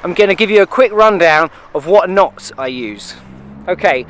I'm going to give you a quick rundown of what knots I use. Okay,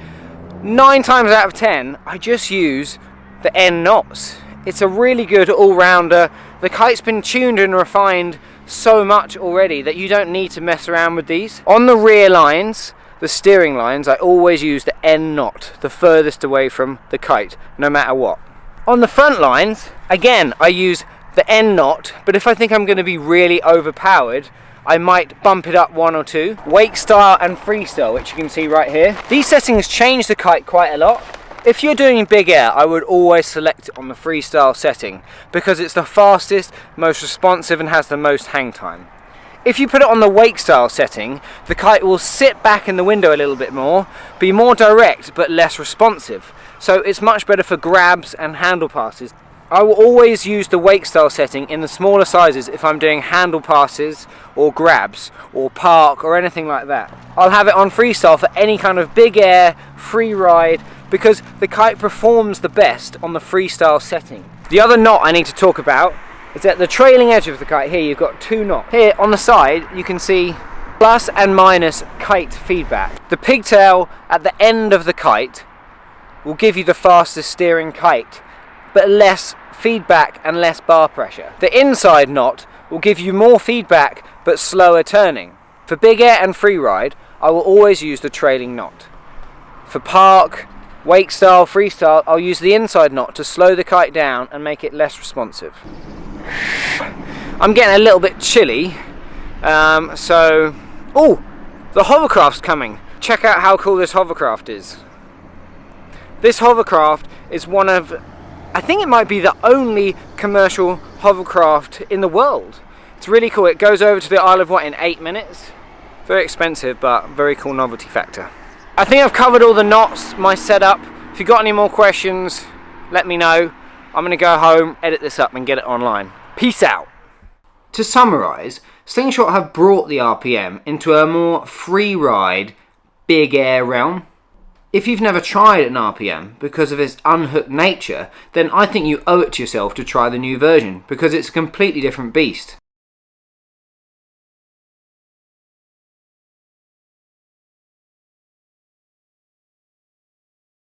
9 times out of 10 I just use the N knots. It's a really good all-rounder. The kite's been tuned and refined so much already that you don't need to mess around with these. On the rear lines, the steering lines, I always use the N knot, the furthest away from the kite, no matter what. On the front lines, again, I use the N knot, but if I think I'm going to be really overpowered, I might bump it up 1 or 2. Wake style and freestyle, which you can see right here. These settings change the kite quite a lot. If you're doing big air, I would always select it on the freestyle setting because it's the fastest, most responsive and has the most hang time. If you put it on the wake style setting, the kite will sit back in the window a little bit more, be more direct but less responsive. So it's much better for grabs and handle passes. I will always use the wake style setting in the smaller sizes if I'm doing handle passes or grabs or park or anything like that. I'll have it on freestyle for any kind of big air, free ride, because the kite performs the best on the freestyle setting. The other knot I need to talk about is at the trailing edge of the kite. Here you've got 2 knots. Here on the side you can see plus and minus kite feedback. The pigtail at the end of the kite will give you the fastest steering kite, but less feedback and less bar pressure. The inside knot will give you more feedback but slower turning. For big air and free ride, I will always use the trailing knot. For park, wake style, freestyle, I'll use the inside knot to slow the kite down and make it less responsive. I'm getting a little bit chilly, so... Oh! The Hovercraft's coming! Check out how cool this Hovercraft is. This Hovercraft is one of, I think it might be the only commercial hovercraft in the world. It's really cool. It goes over to the Isle of Wight in 8 minutes. Very expensive, but very cool novelty factor. I think I've covered all the knots, my setup. If you've got any more questions, let me know. I'm going to go home, edit this up and get it online. Peace out. To summarise, Slingshot have brought the RPM into a more free ride, big air realm. If you've never tried an RPM because of its unhooked nature, then I think you owe it to yourself to try the new version because it's a completely different beast.